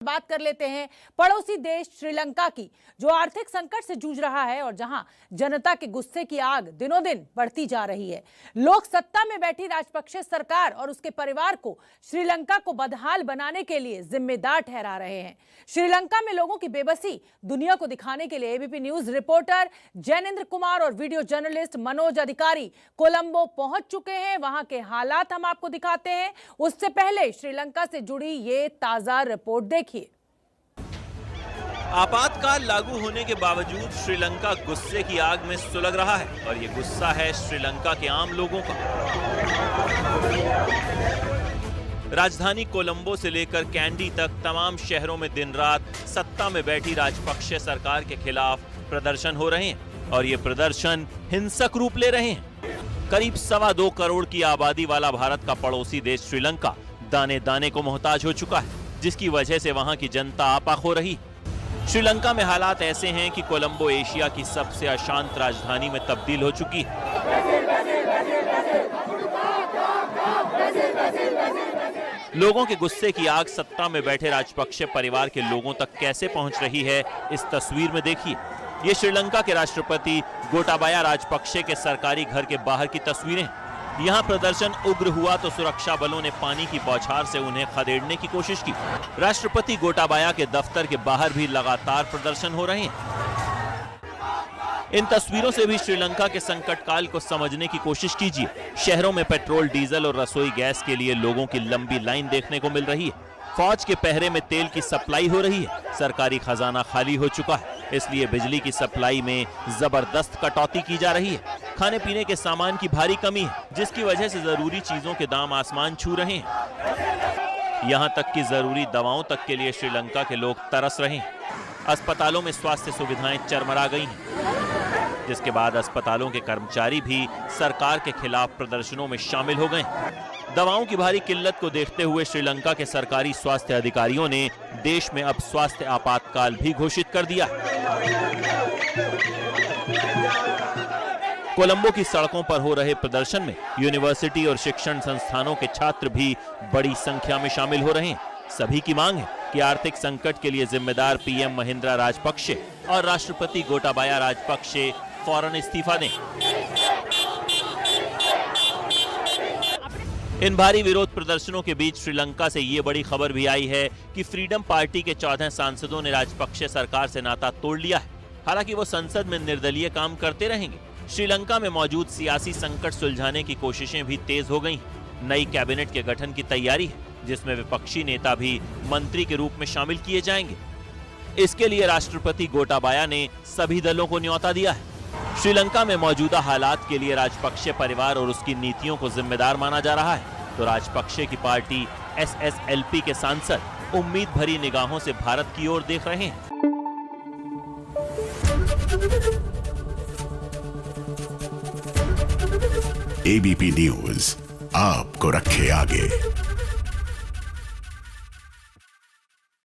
बात कर लेते हैं पड़ोसी देश श्रीलंका की, जो आर्थिक संकट से जूझ रहा है और जहां जनता के गुस्से की आग दिनों दिन बढ़ती जा रही है। लोग सत्ता में बैठी राजपक्षे सरकार और उसके परिवार को श्रीलंका को बदहाल बनाने के लिए जिम्मेदार ठहरा रहे हैं। श्रीलंका में लोगों की बेबसी दुनिया को दिखाने के लिए ABP news reporter Jainendra Kumar और वीडियो जर्नलिस्ट मनोज अधिकारी कोलंबो पहुंच चुके हैं। वहां के हालात हम आपको दिखाते हैं। उससे पहले श्रीलंका से जुड़ी ये ताजा रिपोर्ट देखिए। आपातकाल लागू होने के बावजूद श्रीलंका गुस्से की आग में सुलग रहा है और ये गुस्सा है श्रीलंका के आम लोगों का। राजधानी कोलंबो से लेकर कैंडी तक तमाम शहरों में दिन रात सत्ता में बैठी राजपक्षे सरकार के खिलाफ प्रदर्शन हो रहे हैं और ये प्रदर्शन हिंसक रूप ले रहे हैं। करीब 2.25 करोड़ की आबादी वाला भारत का पड़ोसी देश श्रीलंका दाने दाने को मोहताज हो चुका है, जिसकी वजह से वहां की जनता आपा हो रही। श्रीलंका में हालात ऐसे हैं कि कोलंबो एशिया की सबसे अशांत राजधानी में तब्दील हो चुकी है। लोगों के गुस्से की आग सत्ता में बैठे राजपक्षे परिवार के लोगों तक कैसे पहुंच रही है, इस तस्वीर में देखिए। ये श्रीलंका के राष्ट्रपति गोटाबाया राजपक्षे के सरकारी घर के बाहर की तस्वीरें। यहाँ प्रदर्शन उग्र हुआ तो सुरक्षा बलों ने पानी की बौछार से उन्हें खदेड़ने की कोशिश की। राष्ट्रपति गोटाबाया के दफ्तर के बाहर भी लगातार प्रदर्शन हो रहे हैं। इन तस्वीरों से भी श्रीलंका के संकट काल को समझने की कोशिश कीजिए। शहरों में पेट्रोल, डीजल और रसोई गैस के लिए लोगों की लंबी लाइन देखने को मिल रही है। फौज के पहरे में तेल की सप्लाई हो रही है। सरकारी खजाना खाली हो चुका है, इसलिए बिजली की सप्लाई में जबरदस्त कटौती की जा रही है। खाने पीने के सामान की भारी कमी है, जिसकी वजह से जरूरी चीजों के दाम आसमान छू रहे हैं। यहाँ तक कि जरूरी दवाओं तक के लिए श्रीलंका के लोग तरस रहे हैं। अस्पतालों में स्वास्थ्य सुविधाएं चरमरा गई हैं, जिसके बाद अस्पतालों के कर्मचारी भी सरकार के खिलाफ प्रदर्शनों में शामिल हो गए। दवाओं की भारी किल्लत को देखते हुए श्रीलंका के सरकारी स्वास्थ्य अधिकारियों ने देश में अब स्वास्थ्य आपातकाल भी घोषित कर दिया। कोलंबो की सड़कों पर हो रहे प्रदर्शन में यूनिवर्सिटी और शिक्षण संस्थानों के छात्र भी बड़ी संख्या में शामिल हो रहे हैं। सभी की मांग है कि आर्थिक संकट के लिए जिम्मेदार पीएम महिंद्रा राजपक्षे और राष्ट्रपति गोटाबाया राजपक्षे फौरन इस्तीफा दें। इन भारी विरोध प्रदर्शनों के बीच श्रीलंका से ये बड़ी खबर भी आई है कि फ्रीडम पार्टी के 14 सांसदों ने राजपक्षे सरकार से नाता तोड़ लिया है। हालांकि वो संसद में निर्दलीय काम करते रहेंगे। श्रीलंका में मौजूद सियासी संकट सुलझाने की कोशिशें भी तेज हो गई। नई कैबिनेट के गठन की तैयारी है, जिसमें विपक्षी नेता भी मंत्री के रूप में शामिल किए जाएंगे। इसके लिए राष्ट्रपति गोटाबाया ने सभी दलों को न्योता दिया है। श्रीलंका में मौजूदा हालात के लिए राजपक्षे परिवार और उसकी नीतियों को जिम्मेदार माना जा रहा है, तो राजपक्षे की पार्टी SSLP के सांसद उम्मीद भरी निगाहों से भारत की ओर देख रहे हैं। एबीपी न्यूज आपको रखे आगे।